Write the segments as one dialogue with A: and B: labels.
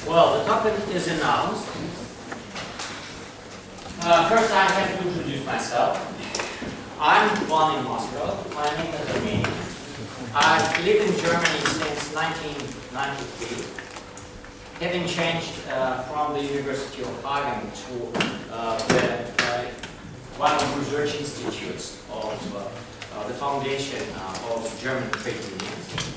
A: Well, the topic is announced. First, I have to introduce myself. I'm born in Moscow. My name is Andranik. I've lived in Germany since 1993, having changed from the University of Hagen to one of the research institutes of the foundation of German trade unions.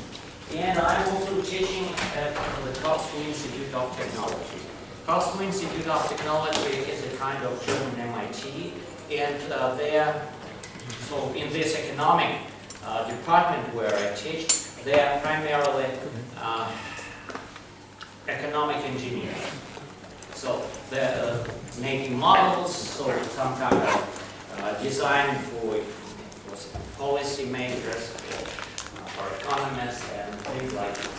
A: And I'm also teaching at the Cause Institute of Technology. Cause Institute of Technology is a kind of German MIT, and so in this economic department where I teach, they are primarily economic engineers. So they're making models, so some kind of design for policy makers, for economists, and things like that.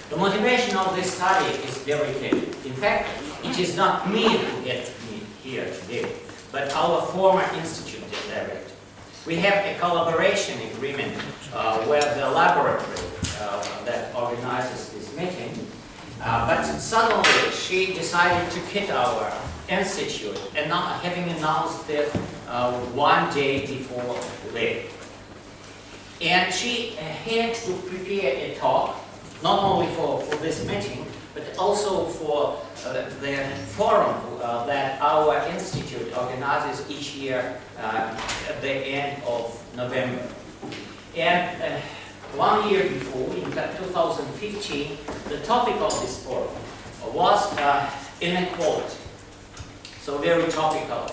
A: The motivation of this study is very clear. In fact, it is not me who gets me here today, but our former institute director. We have a collaboration agreement with the laboratory that organizes this meeting, but suddenly she decided to quit our institute, and not having announced it one day before leaving. And she had to prepare a talk, not only for this meeting, but also for the forum that our institute organizes each year at the end of November. And 1 year before, in 2015, the topic of this forum was inequality. So very topical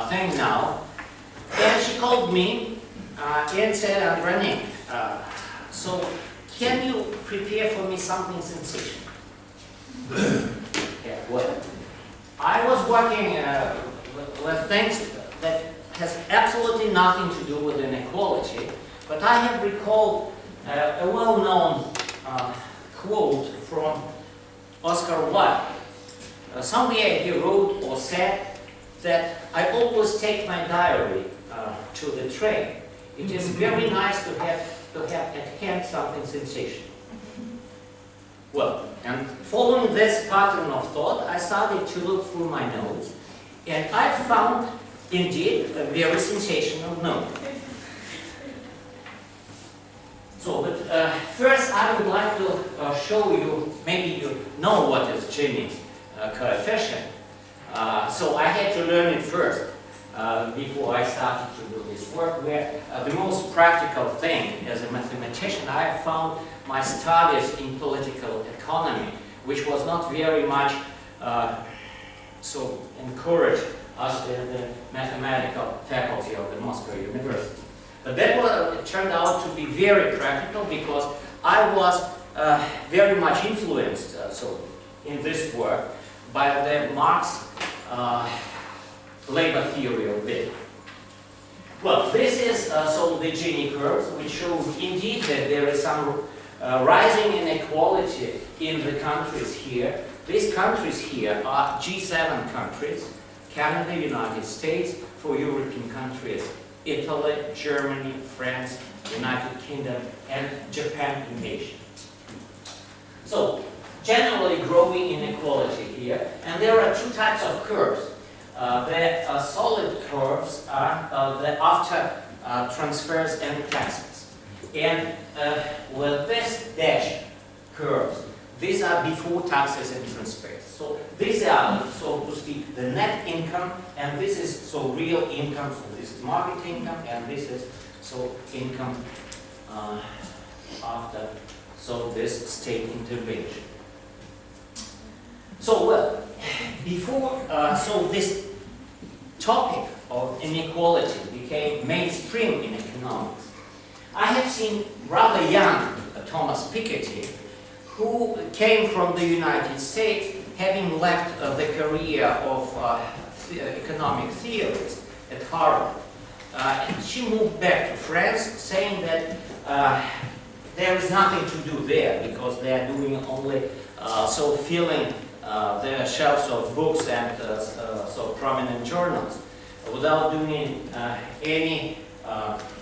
A: thing now. And she called me and said, Andranik, so can you prepare for me something sensational? Yeah, well, I was working with things that has absolutely nothing to do with inequality, but I have recalled a well-known quote from Oscar Wilde. Somewhere he wrote or said that I always take my diary to the train. It is very nice to have at hand something sensational. Well, and following this pattern of thought, I started to look through my notes, and I found indeed a very sensational note. So, but first I would like to show you, maybe you know what is Gini coefficient. So I had to learn it first before I started to do this work, where the most practical thing as a mathematician, I found my studies in political economy, which was not very much so encouraged us in the mathematical faculty of the Moscow University. But that it turned out to be very practical, because I was very much influenced so in this work by the Marx labor theory of labor. Well, this is so the Gini curves, which show indeed that there is some rising inequality in the countries here. These countries here are G7 countries: Canada, United States, for European countries, Italy, Germany, France, United Kingdom, and Japan in Asia. So, generally growing inequality here, and there are two types of curves. The solid curves are the after transfers and taxes. And with this dashed curves, these are before taxes and transfers. So these are, so to speak, the net income, and this is so real income. So this is market income, and this is so income after so this state intervention. So well, before so this topic of inequality became mainstream in economics, I have seen rather young Thomas Piketty, who came from the United States, having left the career of economic theorist at Harvard. And she moved back to France, saying that there is nothing to do there, because they are doing only so filling their shelves of books and so prominent journals without doing any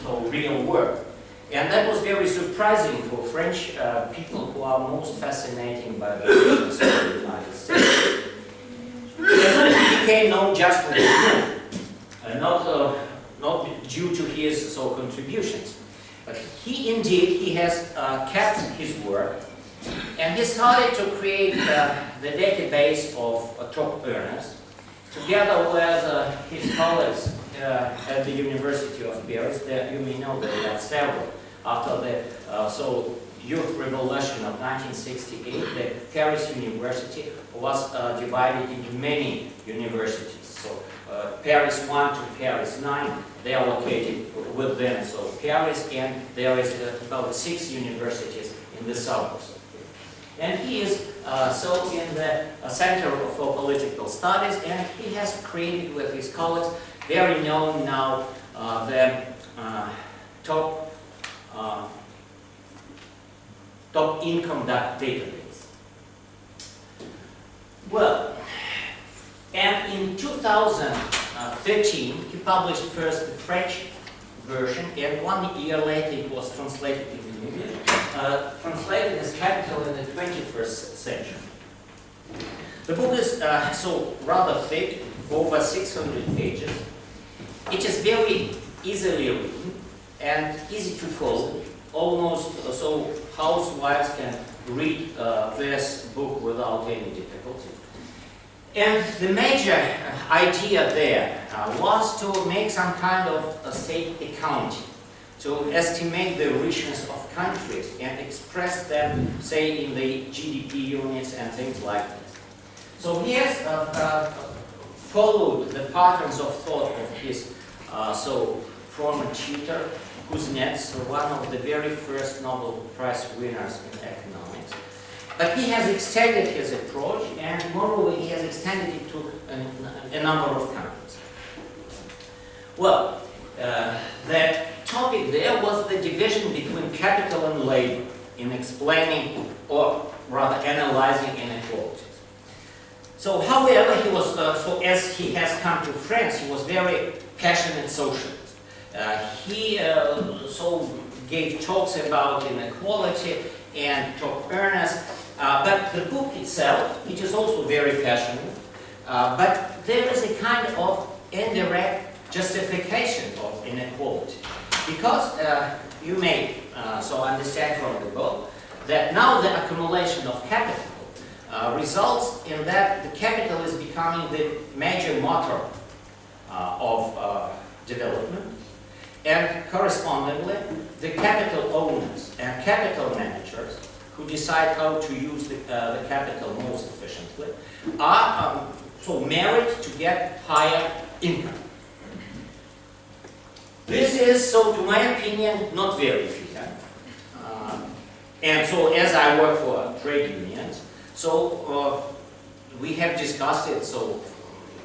A: so real work. And that was very surprising for French people who are most fascinated by the visions of the United States. He became known just for his book, not due to his contributions. But he has kept his work, and he started to create the database of top earners, together with his colleagues at the University of Paris. You may know that there are several. After the Youth Revolution of 1968, the Paris University was divided into many universities. So Paris 1 to Paris 9, they are located within Paris, and there is about 6 universities in the suburbs. And he is in the Center for Political Studies, and he has created with his colleagues very known now the top income database. Well, and in 2013 he published first the French version, and 1 year later it was translated into English, translated as Capital in the 21st Century. The book is rather thick, over 600 pages. It is very easily written and easy to follow, almost so housewives can read this book without any difficulty. And the major idea there was to make some kind of state accounting, to estimate the richness of countries and express them, say, in the GDP units and things like this. So he has followed the patterns of thought of his former tutor, Kuznets, one of the very first Nobel Prize winners in economics. But he has extended his approach, and moreover he has extended it to a number of countries. Well, the topic there was the division between capital and labor in explaining, or rather analyzing, inequalities. So, however, he was, as he has come to France, he was very passionate socialist. He gave talks about inequality and top earners, but the book itself, it is also very passionate, but there is a kind of indirect justification of inequality, because you may understand from the book that now the accumulation of capital results in that the capital is becoming the major motor of development, and correspondingly the capital owners and capital managers who decide how to use the capital most efficiently are merit to get higher income. This is, to my opinion, not very fair. And so, as I work for trade unions, we have discussed it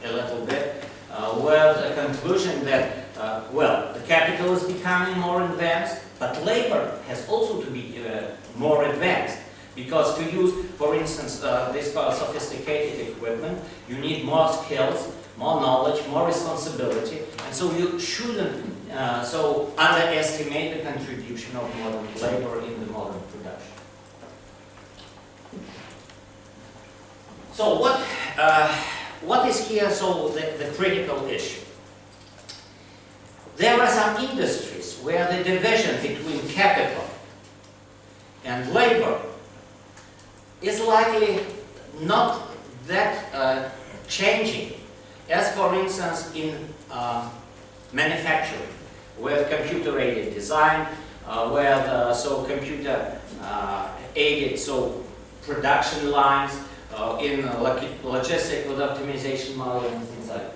A: a little bit with the conclusion that the capital is becoming more advanced, but labor has also to be more advanced, because to use, for instance, this sophisticated equipment, you need more skills, more knowledge, more responsibility, and so you shouldn't underestimate the contribution of modern labor in the modern production. So what is here the critical issue? There are some industries where the division between capital and labor is likely not that changing, as for instance in manufacturing, with computer-aided design, with computer aided production lines, in logistic with optimization model and things like that.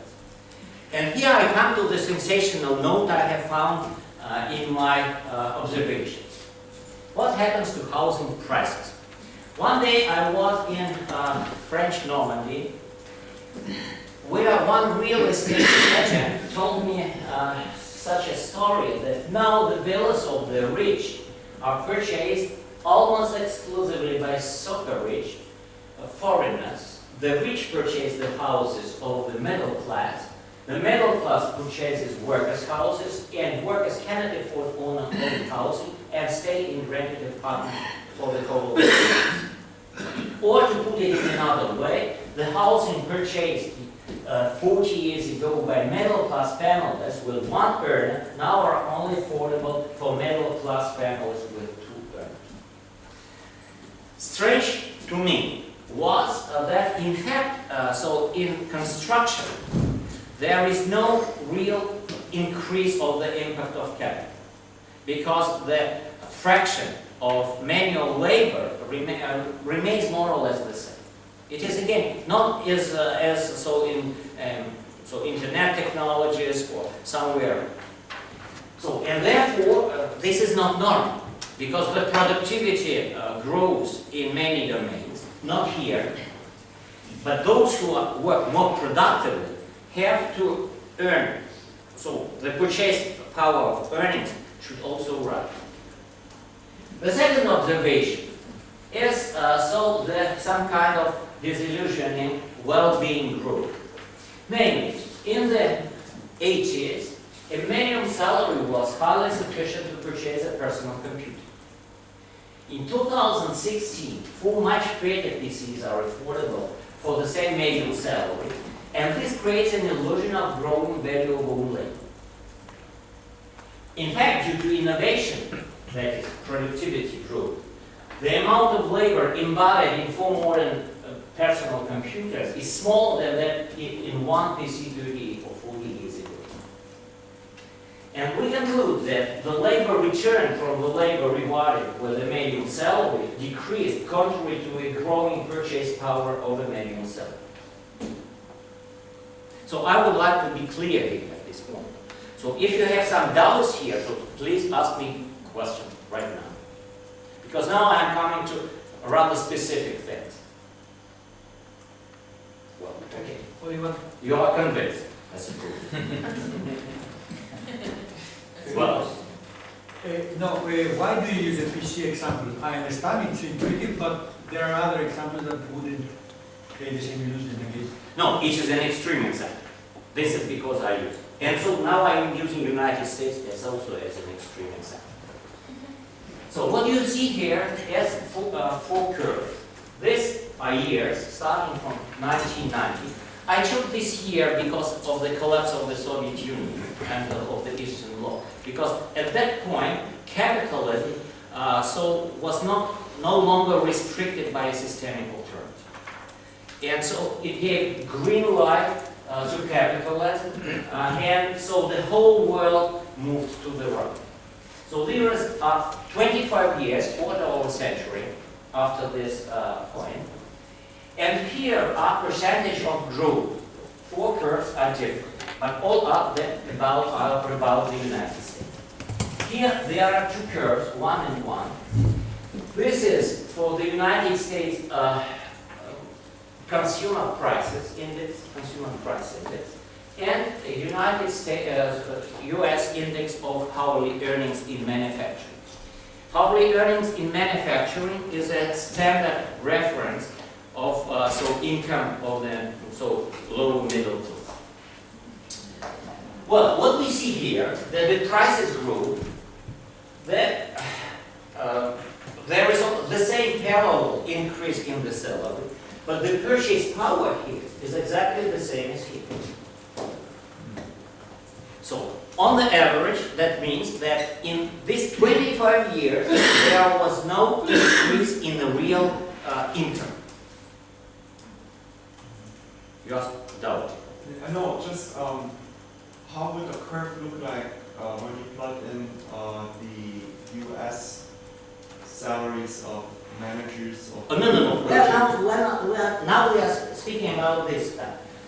A: And here I come to the sensational note I have found in my observations. What happens to housing prices? One day I was in French Normandy, where one real estate agent told me such a story that now the villas of the rich are purchased almost exclusively by super rich foreigners. The rich purchase the houses of the middle class. The middle class purchases workers' houses, and workers cannot afford own housing, and stay in rented apartment for the whole life. Or to put it in another way, the housing purchased 40 years ago by middle-class families with one earner now are only affordable for middle-class families with two earners. Strange to me was that in fact, so in construction, there is no real increase of the impact of capital, because the fraction of manual labor remains more or less the same. It is again not as so in internet technologies or somewhere. So and therefore this is not normal, because the productivity grows in many domains, not here, but those who work more productively have to earn. So the purchase power of earnings should also rise. The second observation is some kind of disillusioning well-being growth. Namely, in the 80s, a minimum salary was highly sufficient to purchase a personal computer. In 2016, 4 much better PCs are affordable for the same minimum salary, and this creates an illusion of growing value of own labor. In fact, due to innovation, that is, productivity growth, the amount of labor embodied in 4 modern personal computers is smaller than that in one PC 30 or 40 years ago. And we conclude that the labor return from the labor rewarded with a minimum salary decreased, contrary to a growing purchase power of a minimum salary. So I would like to be clear here at this point. So if you have some doubts here, so please ask me questions right now. Because now I'm coming to rather specific things. Well, okay.
B: What do you want?
A: You are convinced, I suppose. Well,
B: why do you use a PC example? I understand it's intuitive, but there are other examples that wouldn't create the same illusion again.
A: no, it is an extreme example. This is because I use it. And so now I'm using United States as also as an extreme example. So what you see here is 4 curves. This are years starting from 1990. I took this year because of the collapse of the Soviet Union and of the Eastern Bloc. Because at that point, capitalism was no longer restricted by a systemic alternative. And so it gave green light to capitalism, and so the whole world moved to the right. So there is 25 years, quarter of a century after this point. And here are percentage of growth. 4 curves are different, but all are about the United States. Here there are 2 curves, 1 and 1. This is for the United States consumer prices index, and the United States U.S. index of hourly earnings in manufacturing. Hourly earnings in manufacturing is a standard reference of income of the low middle class. Well, what we see here, that the prices grow, that there is the same parallel increase in the salary, but the purchase power here is exactly the same as here. So, on the average, that means that in these 25 years, there was no increase in the real income. You asked doubt.
C: No, just how would the curve look like when you plug in the U.S. salaries of managers of...
A: No. Now we are speaking about this.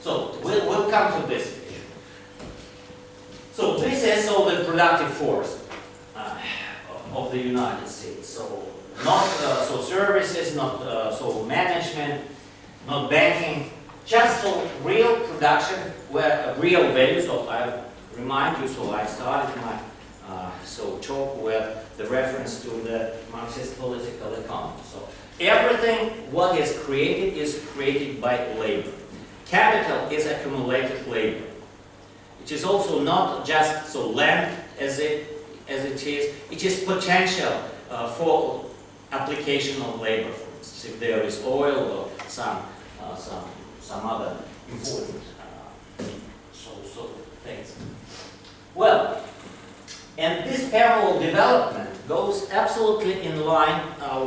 A: So we'll come to this issue. So this is the productive force of the United States. So not services, not management, not banking. Just real production, where real value. So I remind you. So I started my talk with the reference to the Marxist political economy. So everything what is created by labor. Capital is accumulated labor. It is also not just land as as it is potential for application of labor, for instance, if there is oil or some other important so things. Well, and this parallel development goes absolutely in line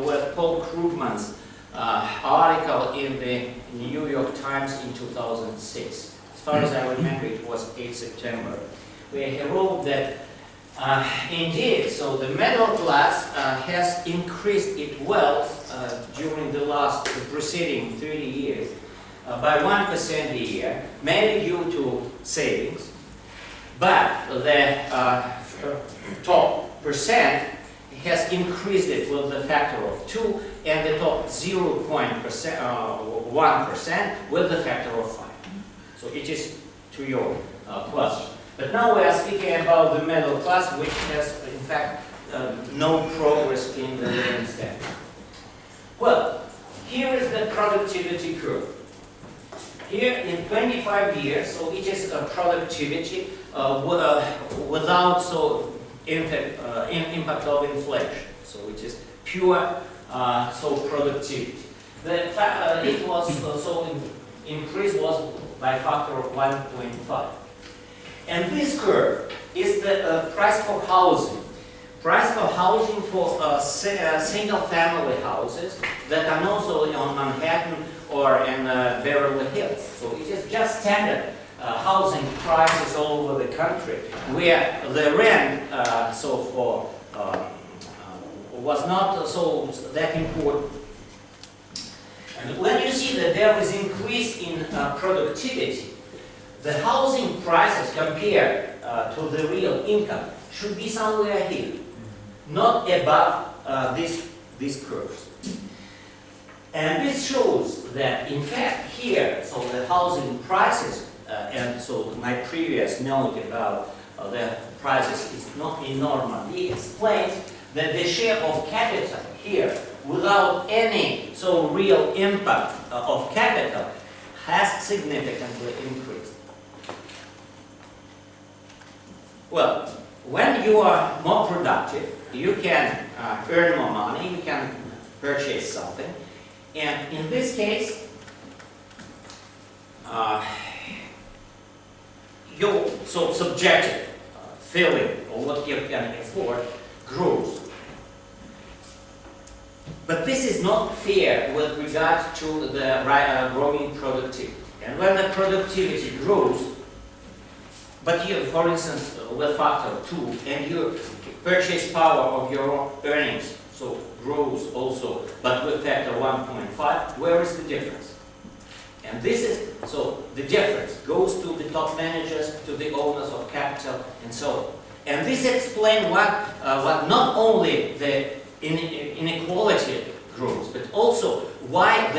A: with Paul Krugman's article in the New York Times in 2006. As far as I remember, it was 8 September, where he wrote that indeed, so the middle class has increased its wealth during the preceding 30 years by 1% a year, mainly due to savings, but the top percent has increased it with the factor of 2, and the top 0.1% with the factor of 5. So it is to your question. But now we are speaking about the middle class, which has, in fact, no progress in the living standard. Well, here is the productivity curve. Here in 25 years, so it is a productivity without impact of inflation. So it is pure productivity. It was increase was by factor of 1.5. And this curve is the price for housing. Price for housing for single-family houses that are also on Manhattan or in Beverly Hills. So it is just standard housing prices all over the country, where the rent was not so that important. And when you see that there is increase in productivity, the housing prices compared to the real income should be somewhere here, not above these curves. And this shows that, in fact, here, so the housing prices, and so my previous note about the prices is not enormous. He explains that the share of capital here, without any real impact of capital, has significantly increased. Well, when you are more productive, you can earn more money, you can purchase something, and in this case, your subjective feeling of what you can afford grows. But this is not fair with regard to the growing productivity. And when the productivity grows, but you, for instance, with factor 2, and your purchase power of your earnings grows also, but with factor 1.5, where is the difference? And this is, the difference goes to the top managers, to the owners of capital, and so on. And this explains what not only the inequality grows, but also why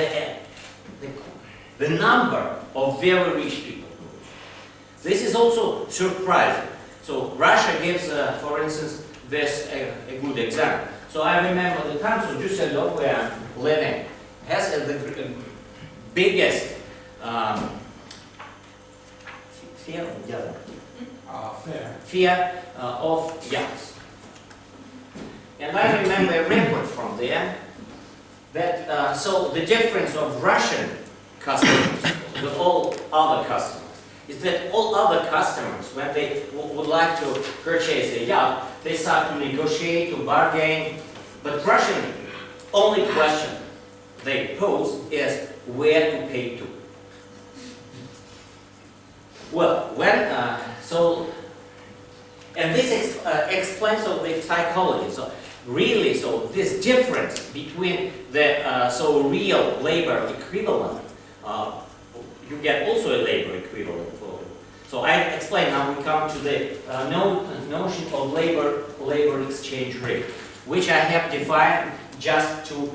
A: the number of very rich people grows. This is also surprising. So Russia gives, for instance, this a good example. So I remember the town of Düsseldorf, where I'm living, has the biggest fear of yachts. And I remember a report from there that the difference of Russian customers with all other customers is that all other customers, when they would like to purchase a yacht, they start to negotiate, to bargain. But Russian only question they pose is where to pay to. Well, and this explains the psychology. So really, this difference between the real labor equivalent, you get also a labor equivalent for it. So I explain how we come to the notion of labor exchange rate, which I have defined just to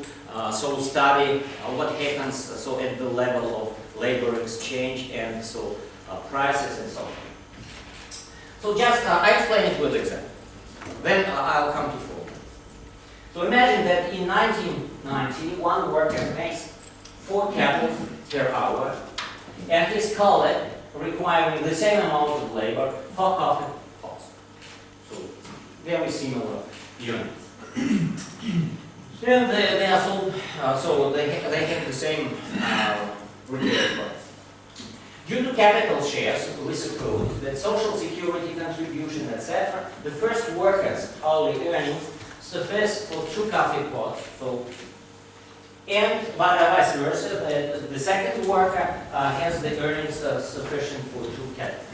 A: study what happens at the level of labor exchange and prices and so on. So just I explain it with example. Then I'll come to formula. So imagine that in 1990, one worker makes 4 cattle per hour, and his colleague requiring the same amount of labor for half the cost. So very similar units. Then they are so they have the same retail price. Due to capital shares, we suppose that social security contribution, etc., the first worker's hourly earnings suffice for 2 coffee pots. So, and vice versa, the second worker has the earnings sufficient for 2 cattle.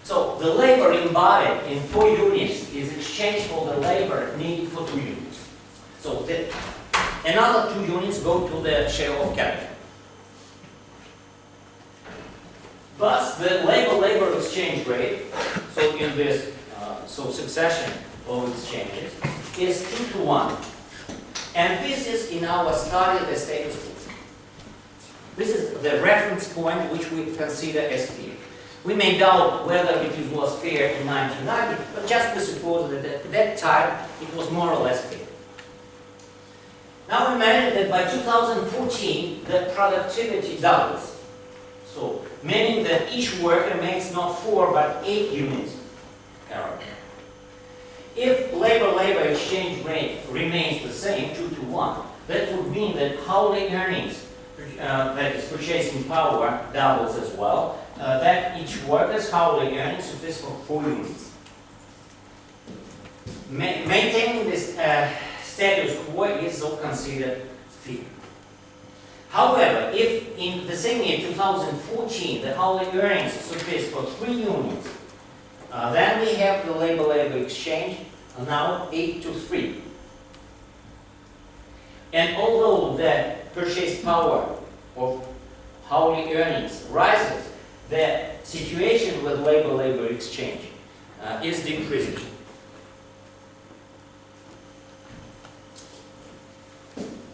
A: So the labor embodied in 4 units is exchanged for the labor needed for 2 units. So another 2 units go to the share of capital. Thus, the labor exchange rate, so in this succession of exchanges, is 2 to 1. And this is in our study the status quo. This is the reference point which we consider as fair. We may doubt whether it was fair in 1990, but just to suppose that at that time it was more or less fair. Now imagine that by 2014 the productivity doubles. So, meaning that each worker makes not 4 but 8 units per hour. If labor exchange rate remains the same, 2 to 1, that would mean that hourly earnings, that is purchasing power, doubles as well, that each worker's hourly earnings suffice for 4 units. Maintaining this status quo is so considered fair. However, if in the same year, 2014, the hourly earnings suffice for 3 units, then we have the labor exchange now 8 to 3. And although the purchase power of hourly earnings rises, the situation with labor exchange is decreasing.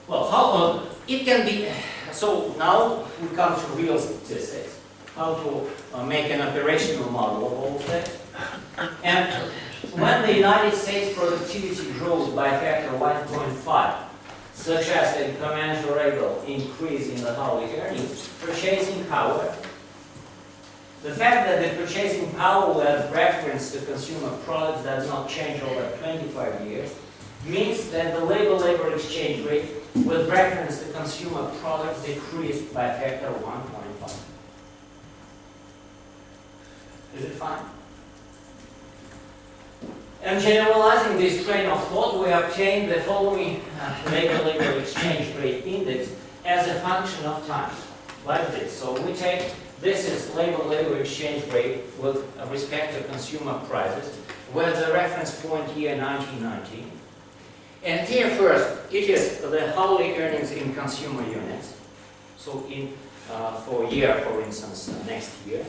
A: Well, how it can be. So now we come to real statistics, how to make an operational model of all of that. And when the United States productivity grows by a factor of 1.5, such as a commensurable increase in the hourly earnings, purchasing power, the fact that the purchasing power with reference to consumer products does not change over 25 years, means that the labor exchange rate with reference to consumer products decreased by a factor of 1.5. Is it fine? And generalizing this train of thought, we obtain the following labor exchange rate index as a function of time, like this. So we take, this is labor exchange rate with respect to consumer prices, with the reference point year 1990. And here first, it is the hourly earnings in consumer units. So in for year, for instance, next year.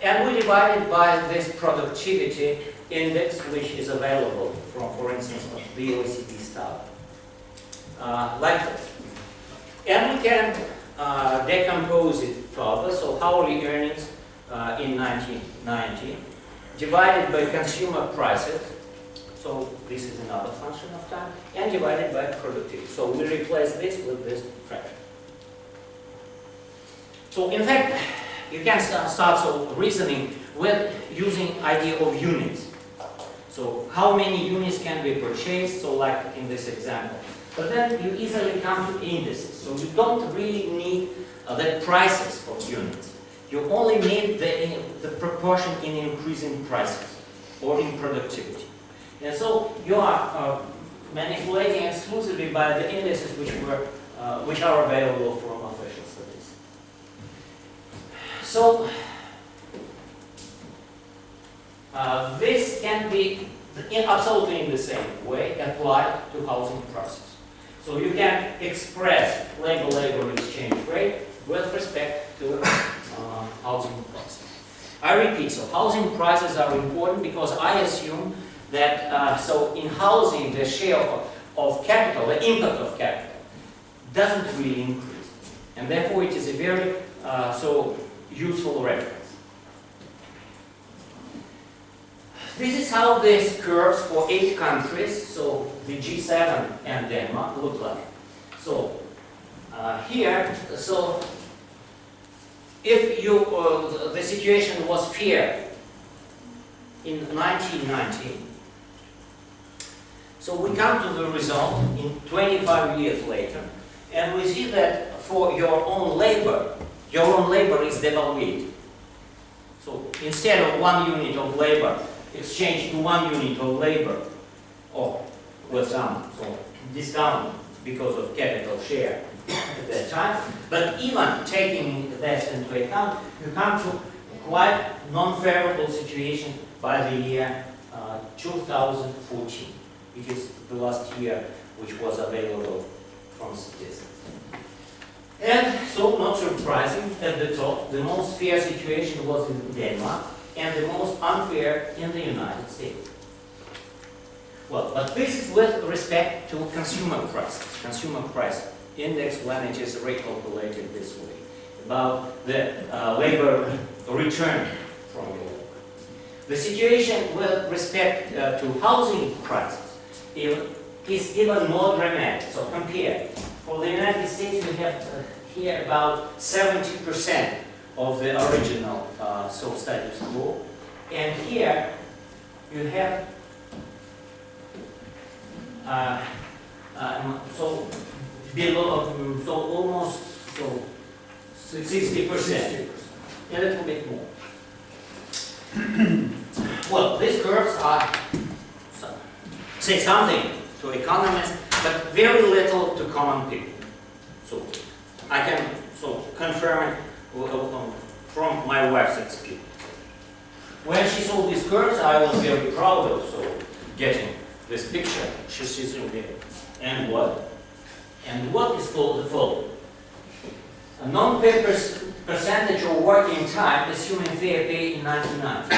A: And we divide it by this productivity index, which is available from, for instance, the OECD study, like this. And we can decompose it further. So hourly earnings in 1990 divided by consumer prices. So this is another function of time, and divided by productivity. So we replace this with this fraction. So in fact, you can start reasoning with using idea of units. So how many units can be purchased? So like in this example. But then you easily come to indices. So you don't really need the prices of units. You only need the proportion in increasing prices or in productivity. And so you are manipulating exclusively by the indices which are available from official studies. So this can be absolutely in the same way applied to housing prices. So you can express labor exchange rate with respect to housing prices. I repeat, so housing prices are important because I assume that so in housing the share of capital, the impact of capital, doesn't really increase, and therefore it is a very so useful reference. This is how these curves for 8 countries, so the G7 and Denmark, look like. So here, so if you the situation was fair in 1990, So we come to the result in 25 years later, and we see that for your own labor is devalued. So instead of 1 unit of labor exchanged to 1 unit of labor, or with some discount because of capital share at that time. But even taking that into account, you come to quite non-favorable situation by the year 2014, which is the last year which was available from statistics. And so, not surprising, at the top, the most fair situation was in Denmark and the most unfair in the United States. Well, but this is with respect to consumer prices. Consumer price index when it is recalculated this way, about the labor return from your labor. The situation with respect to housing prices is even more dramatic. So compare. For the United States, we have here about 70% of the original status quo, and here you have below, so almost 60%, a little bit more. Well, these curves say something to economists, but very little to common people. So I can confirm it from my wife's experience. When she saw these curves, I was very proud of getting this picture. She sees it there. And what? And what is called the following? A non-paid percentage of working time, assuming fair pay in 1990.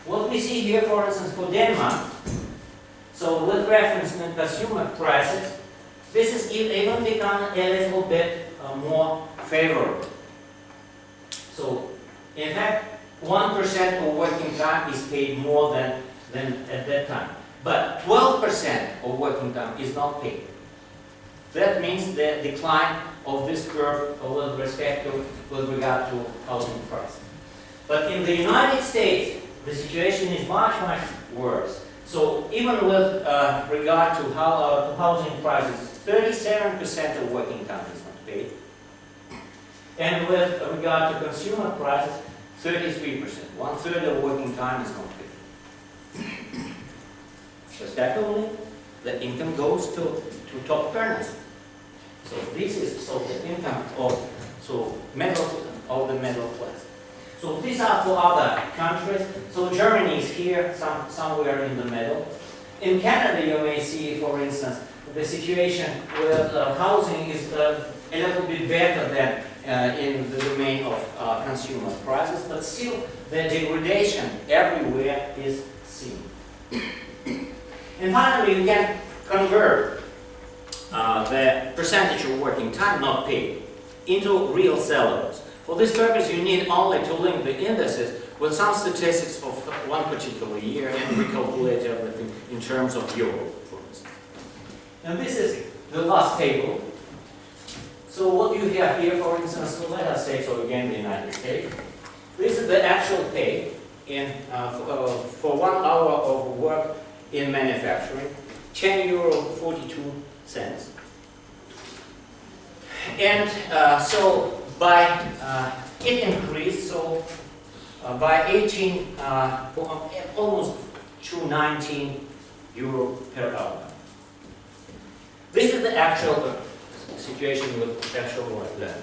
A: What we see here, for instance, for Denmark, so with reference to consumer prices, this has even become a little bit more favorable. So, in fact, 1% of working time is paid more than at that time. But 12% of working time is not paid. That means the decline of this curve with regard to housing prices. But in the United States, the situation is much, much worse. So even with regard to housing prices, 37% of working time is not paid. And with regard to consumer prices, 33%. 1/3 of working time is not paid. Respectively, the income goes to top earners. So this is the income of the middle class. So these are for other countries. So Germany is here, somewhere in the middle. In Canada, you may see, for instance, the situation with housing is a little bit better than in the domain of consumer prices, but still the degradation everywhere is seen. And finally, you can convert the percentage of working time not paid into real salaries. For this purpose, you need only to link the indices with some statistics of one particular year and recalculate everything in terms of euro, for instance. And this is the last table. So what you have here, for instance, so let us say, again, the United States. This is the actual pay for 1 hour of work in manufacturing, €10.42. And so by it increased by 18, almost to €19 per hour. This is the actual situation with actual work done,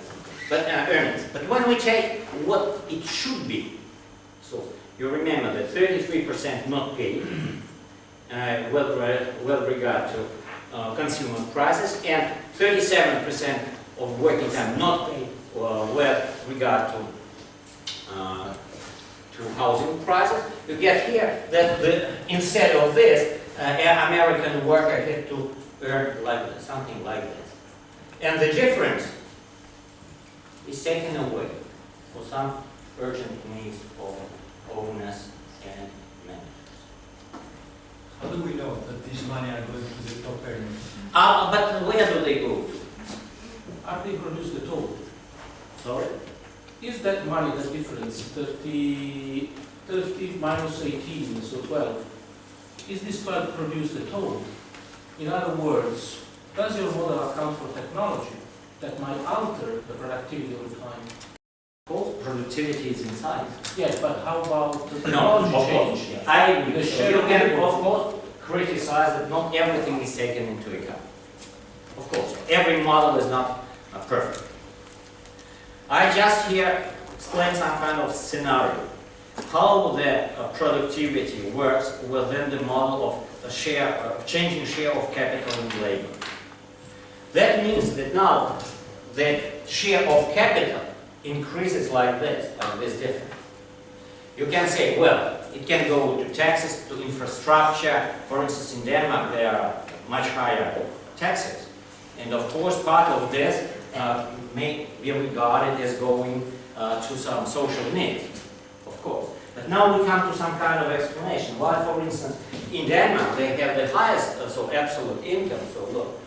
A: but earnings. But when we take what it should be, so you remember that 33% not paid with regard to consumer prices, and 37% of working time not paid with regard to housing prices. You get here that instead of this, an American worker had to earn something like this. And the difference is taken away for some urgent needs of owners and managers.
B: How do we know that this money are going to the top earners?
A: But where do they go to?
D: Are they produce the total?
A: Sorry?
D: Is that money the difference, 30 minus 18, so 12? Is this part produce the total? In other words, does your model account for technology that might alter the productivity over time?
A: Both productivity is inside.
D: Yes, but how about the
A: No,
D: technology
A: of
D: change?
A: course. I agree.
D: The
A: So
D: share
A: you
D: of
A: can,
D: labor.
A: of course, criticize that not everything is taken into account. Of course, every model is not perfect. I just here explain some kind of scenario. How the productivity works within the model of a share, changing share of capital and labor. That means that now the share of capital increases like this difference. You can say, well, it can go to taxes, to infrastructure. For instance, in Denmark, there are much higher taxes. And of course, part of this may be regarded as going to some social needs, of course. But now we come to some kind of explanation. Why, for instance, in Denmark, they have the highest so absolute income. So look,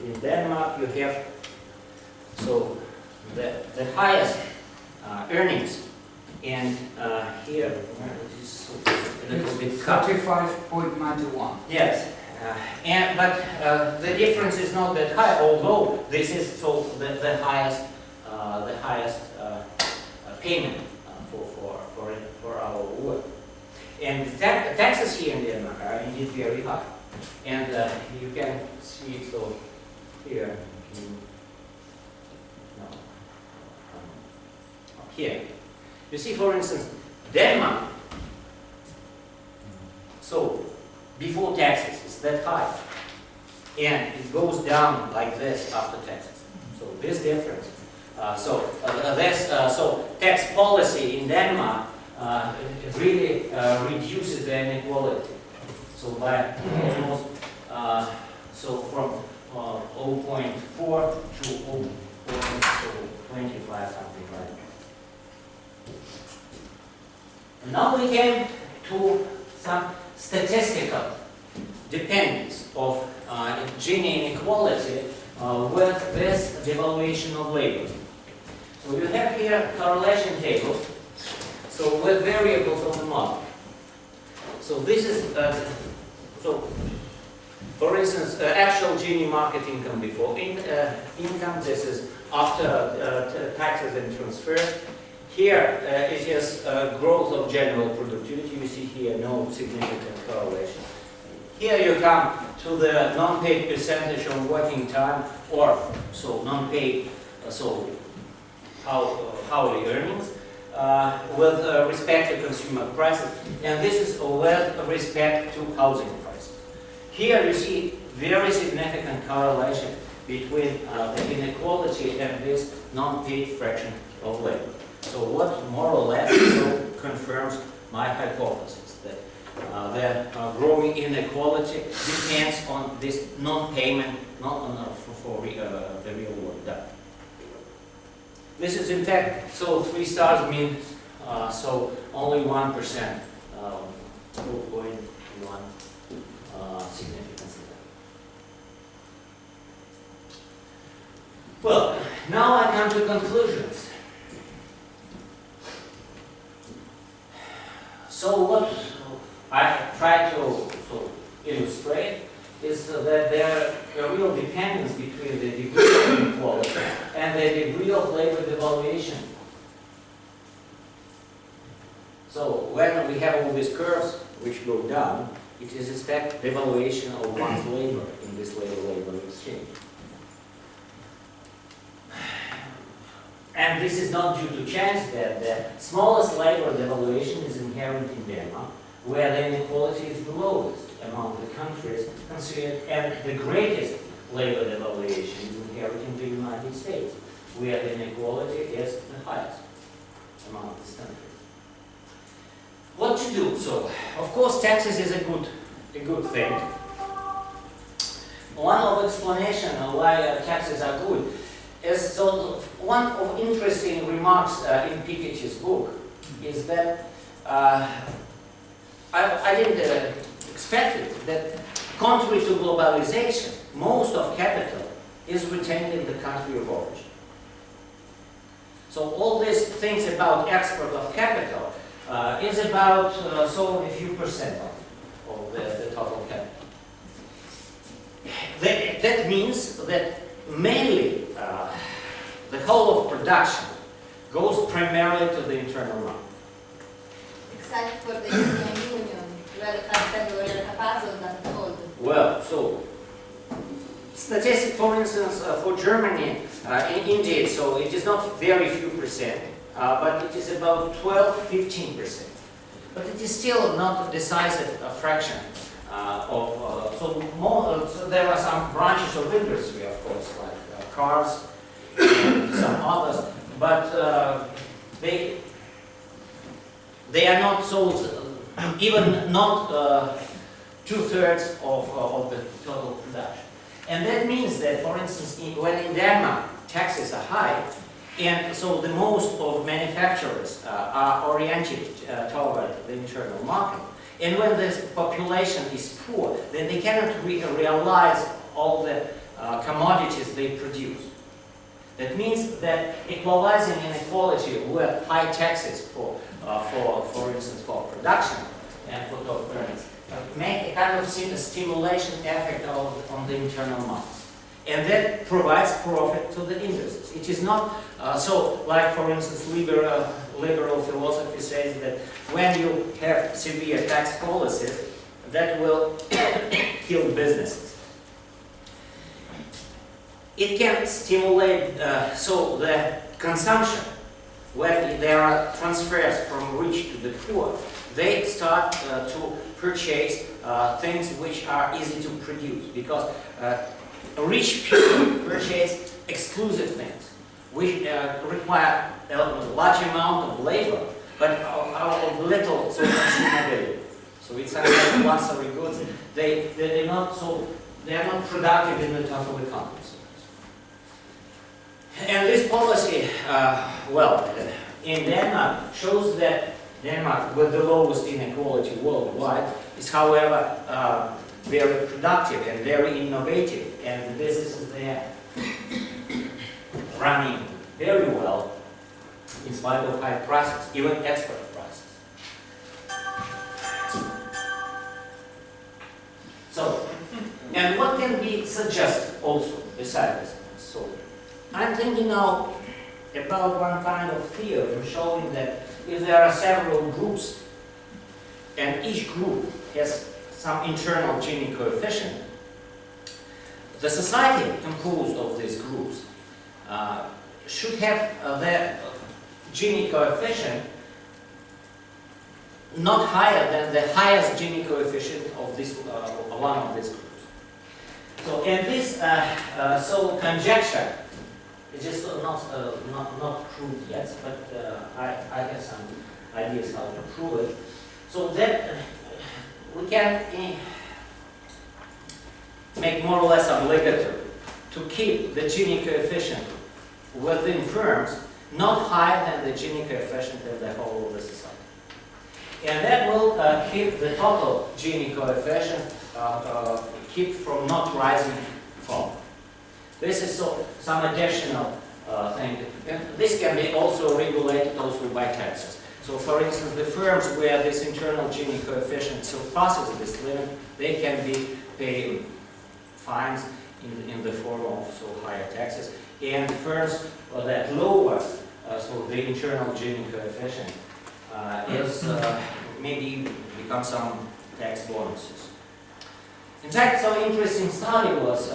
A: in Denmark, you have so the highest earnings. And here, it is a little bit cut.
E: 35.91.
A: Yes, but the difference is not that high. Although this is so the highest payment for our work, and the taxes here in Denmark are indeed very high, and you can see so here. Here. You see, for instance, Denmark, so before taxes is that high, and it goes down like this after taxes. So this difference. So tax policy in Denmark it really reduces the inequality. So by almost so from 0.4 to 0.25, something like that. And now we came to some statistical dependence of Gini inequality with this devaluation of labor. So you have here correlation tables, so with variables on the model. So this is, so for instance, actual Gini market income before income, this is after taxes and transfers. Here it is growth of general productivity. You see here no significant correlation. Here you come to the non-paid percentage of working time, or so non-paid, so hourly earnings, with respect to consumer prices, and this is with respect to housing prices. Here you see very significant correlation between the inequality and this non-paid fraction of labor. So what more or less confirms my hypothesis that the growing inequality depends on this non-payment, not on for the real work done. This is in fact, so 3 stars means so only 1% 2.1 significance. Well, now I come to conclusions. So what I try to illustrate is that there is a real dependence between the degree of inequality and the degree of labor devaluation. So when we have all these curves which go down, it is in fact devaluation of one's labor in this labor exchange. And this is not due to chance that the smallest labor devaluation is inherent in Denmark, where the inequality is the lowest among the countries considered, and the greatest labor devaluation is inherent in the United States, where the inequality is the highest among these countries. What to do? So, of course, taxes is a good thing. One of explanation of why taxes are good is so one of interesting remarks in Piketty's book is that I didn't expect it, that contrary to globalization, most of capital is retained in the country of origin. So all these things about export of capital is about so a few percent of the total capital. that means that mainly the whole of production goes primarily to the internal market.
F: Except for the European Union, where the fact that we are capable that hold.
A: Well, so statistic, for instance, for Germany, indeed, so it is not very few percent, but it is about 12–15%. But it is still not a decisive fraction of. So there are some branches of industry, of course, like cars and some others, but they are not sold, even not 2/3 of the total production. And that means that, for instance, when in Denmark taxes are high, and so the most of manufacturers are oriented toward the internal market, and when the population is poor, then they cannot realize all the commodities they produce. That means that equalizing inequality with high taxes for instance, for production and for top earnings, make a kind of stimulation effect on the internal market. And that provides profit to the industries. It is not so, like for instance, liberal philosophy says that when you have severe tax policies, that will kill businesses. It can stimulate so the consumption. When there are transfers from rich to the poor, they start to purchase things which are easy to produce, because rich people purchase exclusive things which require a large amount of labor, but of little consumer value. So it's like luxury goods. They are not productive in the total economy. And this policy, in Denmark, shows that Denmark, with the lowest inequality worldwide, is, however, very productive and very innovative, and the businesses there running very well in spite of high prices, even export prices. So, and what can be suggested also besides this? So, I'm thinking now about one kind of theory showing that if there are several groups and each group has some internal Gini coefficient, the society composed of these groups should have their Gini coefficient not higher than the highest Gini coefficient of this one of these groups. So, and this conjecture is just not proved yet, but I have some ideas how to prove it. So that we can make more or less obligatory to keep the Gini coefficient within firms not higher than the Gini coefficient in the whole of the society. And that will keep the total Gini coefficient keep from not rising from. This is some additional thing. And this can be also regulated also by taxes. So for instance, the firms where this internal Gini coefficient surpasses this limit, they can be paying fines in the form of higher taxes. And firms that lower the internal Gini coefficient is maybe become some tax bonuses. In fact, some interesting study was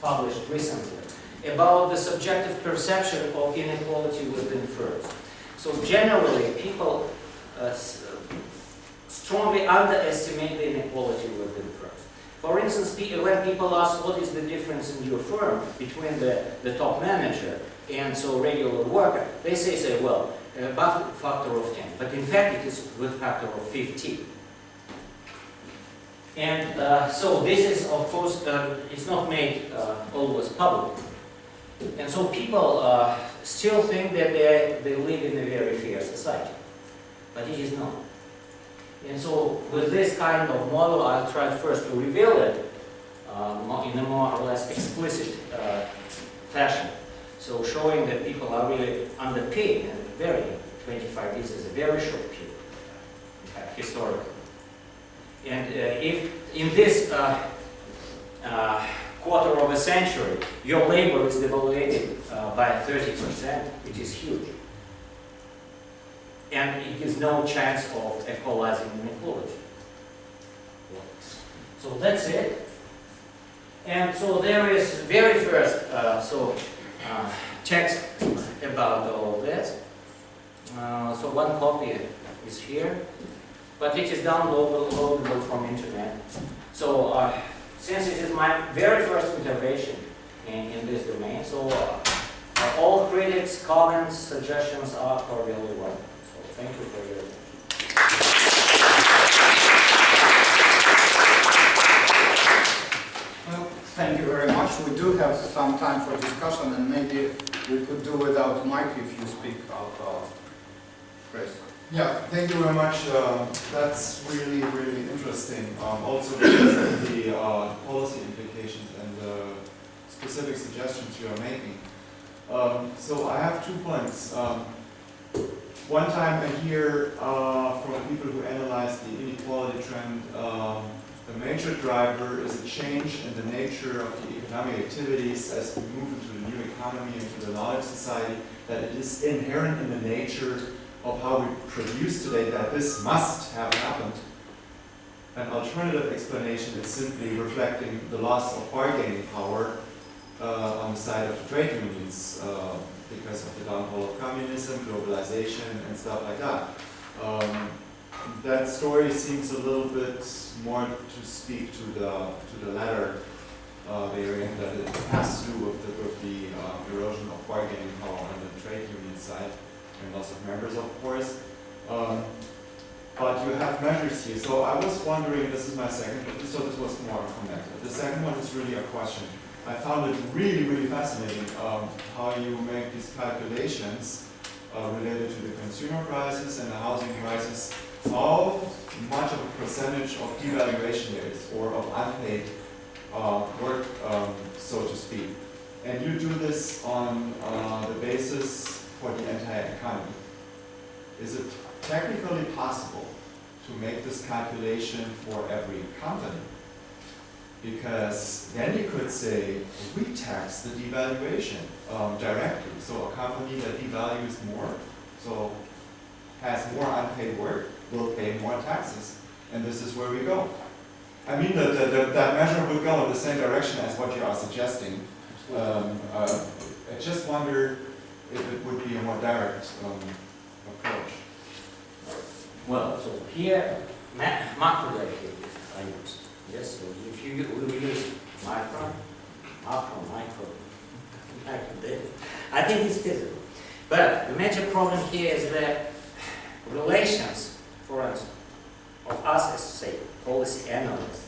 A: published recently about the subjective perception of inequality within firms. So generally, people strongly underestimate the inequality within firms. For instance, when people ask what is the difference in your firm between the top manager and regular worker, they say well, about factor of 10, but in fact it is with factor of 15. And so this is, of course, it's not made always public. And so people still think that they live in a very fair society, but it is not. And so with this kind of model, I'll try first to reveal it in a more or less explicit fashion. So showing that people are really underpaid, and 25 years is a very short period, in fact, historically. And if in this quarter of a century, your labor is devaluated by 30%, which is huge. And it gives no chance of equalizing inequality. So that's it. And so there is very first text about all that. So one copy is here, but it is downloadable from internet. So since it is my very first intervention in this domain, so all critics, comments, suggestions are cordially welcome. So thank you for your attention.
E: Well, thank you very much. We do have some time for discussion, and maybe we could do without mic if you speak out loud. Chris.
C: Yeah, thank you very much. That's really, really interesting. Also because of the policy implications and the specific suggestions you are making. So I have 2 points. One time I hear from people who analyze the inequality trend, the major driver is a change in the nature of the economic activities as we move into the new economy, into the knowledge society, that it is inherent in the nature of how we produce today that this must have happened. An alternative explanation is simply reflecting the loss of bargaining power on the side of the trade unions because of the downfall of communism, globalization, and stuff like that. That story seems a little bit more to speak to the latter variant, that it has to do with the erosion of bargaining power on the trade union side, and lots of members, of course. But you have measures here. So I was wondering, this is my second, so this was more a comment. The second one is really a question. I found it really, really fascinating how you make these calculations related to the consumer prices and the housing prices, how much of a percentage of devaluation there is, or of unpaid work, so to speak. And you do this on the basis for the entire economy. Is it technically possible to make this calculation for every company? Because then you could say, we tax the devaluation directly. So a company that devalues more, so has more unpaid work, will pay more taxes. And this is where we go. I mean, that measure will go in the same direction as what you are suggesting. I just wonder if it would be a more direct approach.
A: Well, so here, macro data I used. Yes, so if you use micro, data, I think it's feasible. But the major problem here is that relations, for instance, of us as, say, policy analysts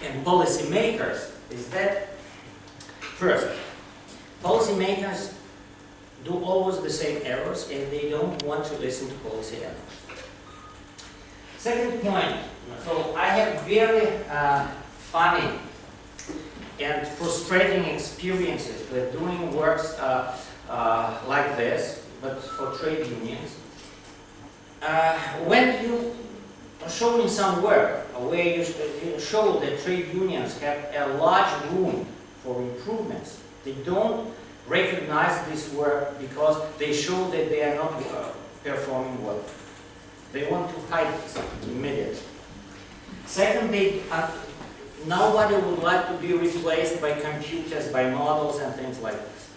A: and policy makers is that, first, policy makers do always the same errors and they don't want to listen to policy analysts. Second point, so I have very funny and frustrating experiences with doing works like this, but for trade unions. When you are showing some work where you show that trade unions have a large room for improvements, they don't recognize this work because they show that they are not performing well. They want to hide this immediately. Secondly, nobody would like to be replaced by computers, by models and things like this.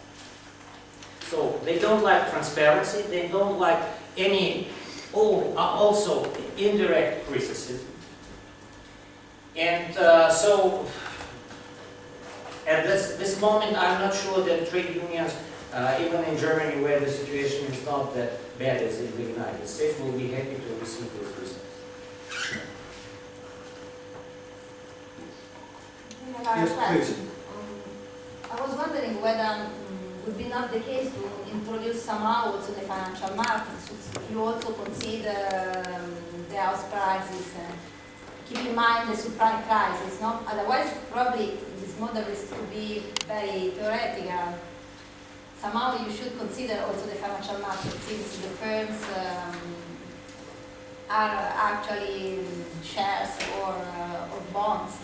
A: So they don't like transparency, they don't like any, also indirect criticism. And so at this moment, I'm not sure that trade unions, even in Germany, where the situation is not that bad as in the United States, will be happy to receive those results.
E: Yes, please.
F: I was wondering whether it would be not the case to introduce somehow also the financial markets. You also consider the house prices and keep in mind the subprime crisis, no? Otherwise, probably this model is to be very theoretical. Somehow you should consider also the financial market, since the firms are actually shares or bonds.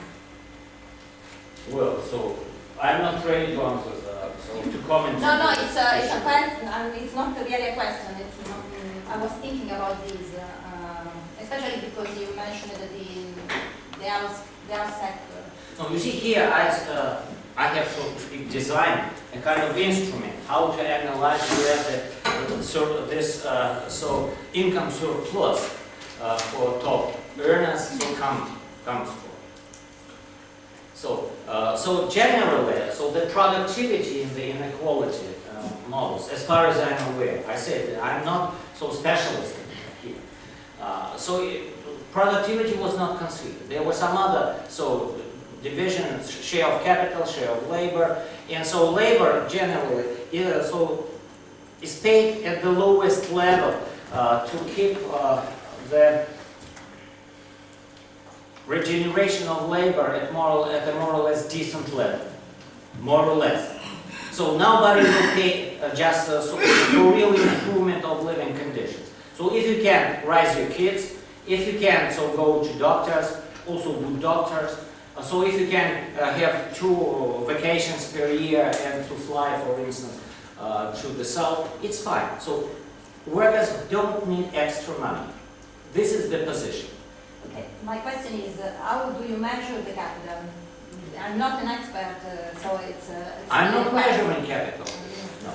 A: Well, so I'm not ready to answer that, so to comment.
F: No,
A: on
F: no,
A: this
F: it's a
A: issue.
F: question, and it's not really a question, it's, I was thinking about this, especially because you mentioned the house sector.
A: No, you see here, I have, so to speak, designed a kind of instrument, how to analyze where this income surplus for top earners comes from. So generally, so the productivity in the inequality models, as far as I'm aware, I said I'm not so specialist here. Productivity was not considered. There were some other divisions, share of capital, share of labor, and so labor generally is paid at the lowest level to keep the regeneration of labor at a more or less decent level, more or less. So nobody will pay just for real improvement of living conditions. So if you can raise your kids, if you can go to doctors, also good doctors, so if you can have 2 vacations per year and to fly, for instance, to the south, it's fine. So workers don't need extra money. This is the position.
F: Okay, my question is, how do you measure the capital? I'm not an expert, so it's
A: I'm not
F: a question.
A: measuring capital. No.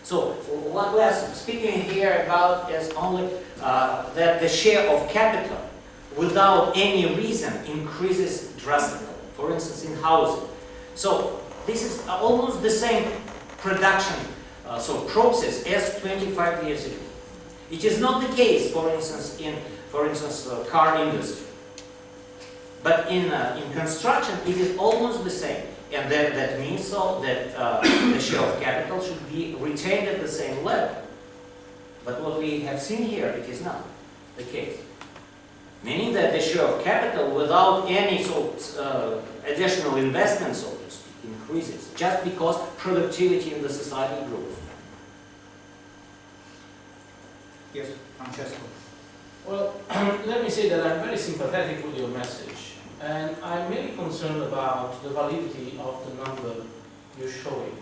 A: So what we are speaking here about is only that the share of capital without any reason increases drastically. For instance, in housing. So this is almost the same production process as 25 years ago. It is not the case, for instance, in car industry. But in construction, it is almost the same. And that means that the share of capital should be retained at the same level. But what we have seen here, it is not the case. Meaning that the share of capital without any additional investment, so to speak, increases just because productivity in the society grows.
E: Yes, Francesco.
D: Well, let me say that I'm very sympathetic with your message, and I'm mainly concerned about the validity of the number you're showing.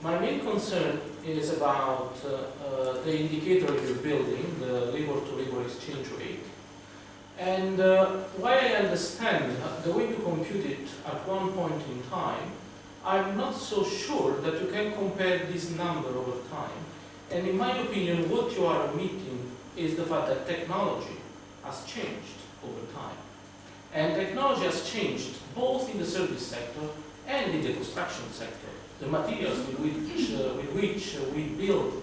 D: My main concern is about the indicator you're building, the labor-to-labor exchange rate. And while I understand the way you compute it at one point in time, I'm not so sure that you can compare this number over time. And in my opinion, what you are omitting is the fact that technology has changed over time. And technology has changed both in the service sector and in the construction sector. The materials with which we build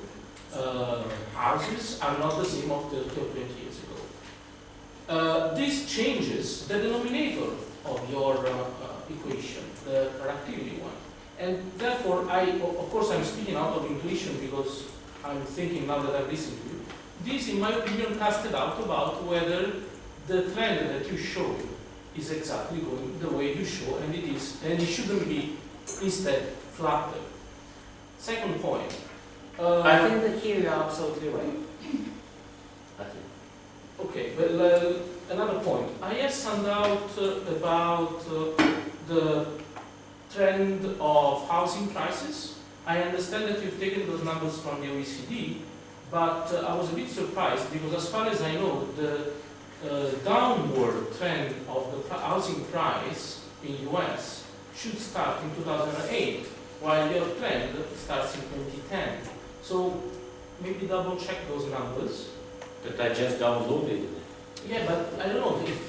D: houses are not the same of 30 or 20 years ago. This changes the denominator of your equation, the productivity one. And therefore, of course, I'm speaking out of intuition because I'm thinking now that I've listened to you. This, in my opinion, casted out about whether the trend that you show is exactly going the way you show, and it is, and it shouldn't be instead flatter. Second point.
A: I think that here you are absolutely right.
D: Okay, well, another point. I have found out about the trend of housing prices. I understand that you've taken those numbers from the OECD, but I was a bit surprised because as far as I know, the downward trend of the housing price in US should start in 2008, while your trend starts in 2010. So maybe double check those numbers.
A: That I just downloaded.
D: Yeah, but I don't know if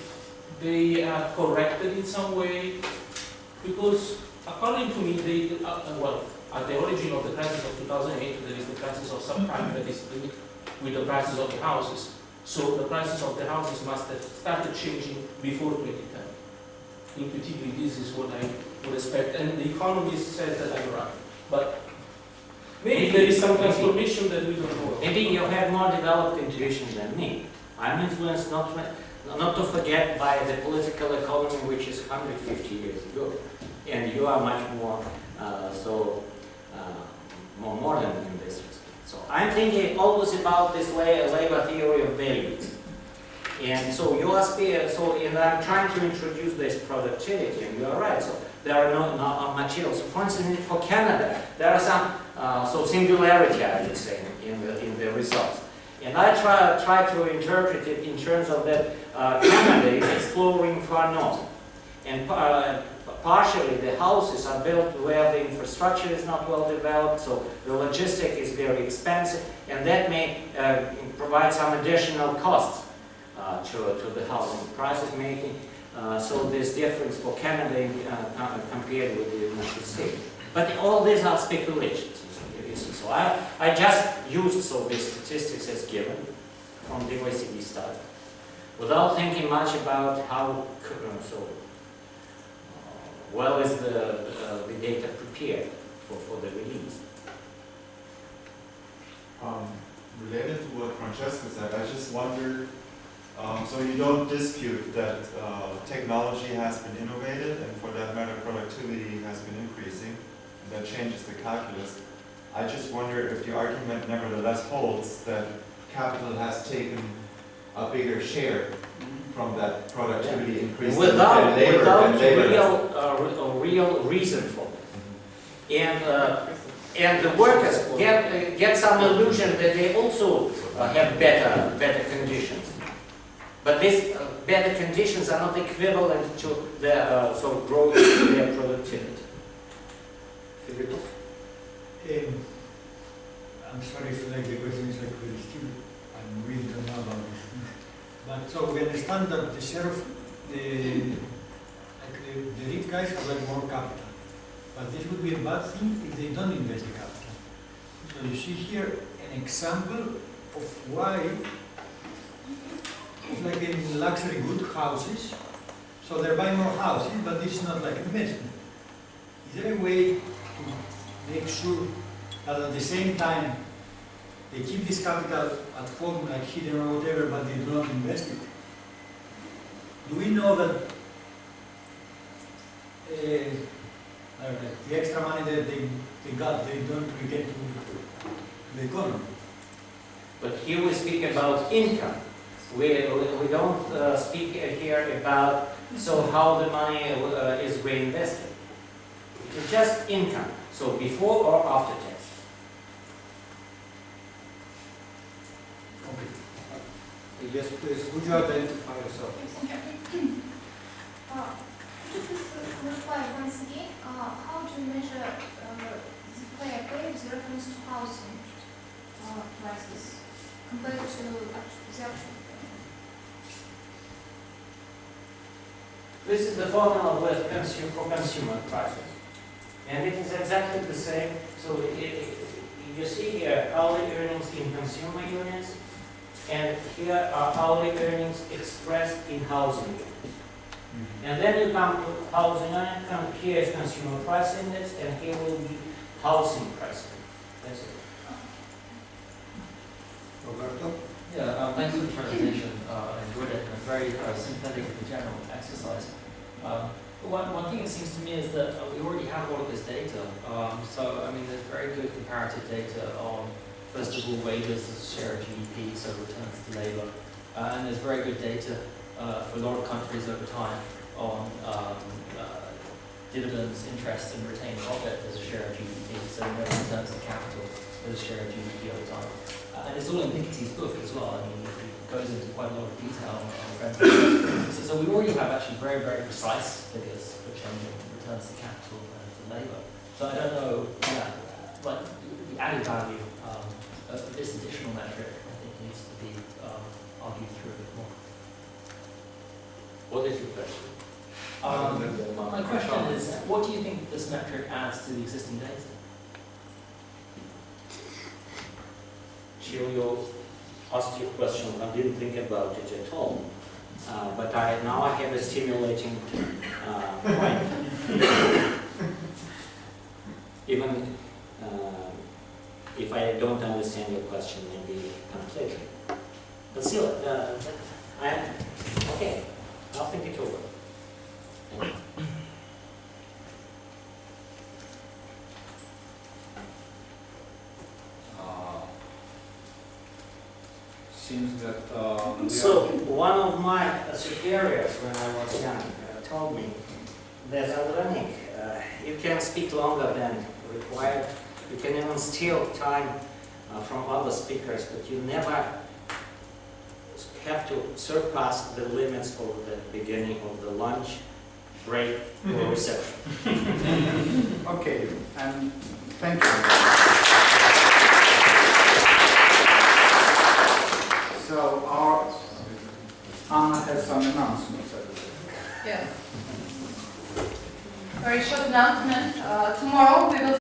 D: they are corrected in some way, because according to me, they, at the origin of the crisis of 2008, there is the crisis of subprime that is linked with the prices of the houses. So the prices of the houses must have started changing before 2010. Intuitively, this is what I would expect, and the economist said that I'm right. But maybe there is some transformation that we don't know.
A: Maybe you have more developed intuition than me. I'm influenced not to forget by the political economy, which is 150 years ago, and you are much more more modern in this respect. So I'm thinking always about this labor theory of value, and so you ask me. And I'm trying to introduce this productivity, and you are right. So there are no materials. So for instance, for Canada, there are some so singularity, I would say, in the results. And I try to interpret it in terms of that Canada is exploring far north. And partially the houses are built where the infrastructure is not well developed, so the logistic is very expensive, and that may provide some additional costs to the housing prices making. So there's difference for Canada compared with the United States. But all these are speculations. So I just used these statistics as given from the OECD study, without thinking much about how well is the data prepared for the release.
C: Related to what Francesca said, I just wonder, so you don't dispute that technology has been innovated, and for that matter productivity has been increasing, and that changes the calculus. I just wonder if the argument nevertheless holds that capital has taken a bigger share from that productivity increase
A: without
C: than labor.
A: real reason for it. And the workers get some illusion that they also have better conditions. But these better conditions are not equivalent to the growth in their productivity.
B: I'm sorry if the question is very stupid. I really don't know about this. But so we understand that the share of the rich guys have more capital. But this would be a bad thing if they don't invest the capital. So you see here an example of why, like in luxury good houses, so they're buying more houses, but this is not like investment. Is there a way to make sure that at the same time they keep this capital at home, like hidden or whatever, but they do not invest it? Do we know that the extra money that they got, they don't return to the economy?
A: But here we speak about income. We don't speak here about how the money is reinvested. It's just income. So before or after tax.
E: Yes, please. Would you identify yourself?
G: Could you clarify once again how to measure the fair pay with reference to housing prices compared to the actual pay?
A: This is the formula with for consumer prices. And it is exactly the same. So you see here hourly earnings in consumer units, and here are hourly earnings expressed in housing units. And then you come to housing unit, here is consumer price index, and here will be housing price index. That's it.
E: Roberto?
H: Yeah, thanks for the presentation. I enjoyed it. It's very sympathetic to the general exercise. One thing it seems to me is that we already have all of this data. So, I mean, there's very good comparative data on, first of all, wages as a share of GDP, so returns to labor. And there's very good data for a lot of countries over time on dividends, interest, and retained profit as a share of GDP, so returns to capital as a share of GDP over time. And it's all in Piketty's book as well. I mean, it goes into quite a lot of detail on so we already have actually very, very precise figures for changing returns to capital and to labour. So I don't know, but the added value of this additional metric, I think, needs to be argued through a bit more.
A: What is your question?
H: My question is, what do you think this metric adds to the existing data?
A: Chilio asked you a question. I didn't think about it at all. But now I have a stimulating point. Even if I don't understand your question maybe completely. But still, okay, I'll think it over. Thank you.
E: Seems that
A: So one of my superiors when I was young told me that Andranik, can speak longer than required. You can even steal time from other speakers, but you never have to surpass the limits of the beginning of the lunch, break, or reception.
E: Okay, and thank you. So our Anna has some announcements.
I: Yes. Very short announcement. Tomorrow we will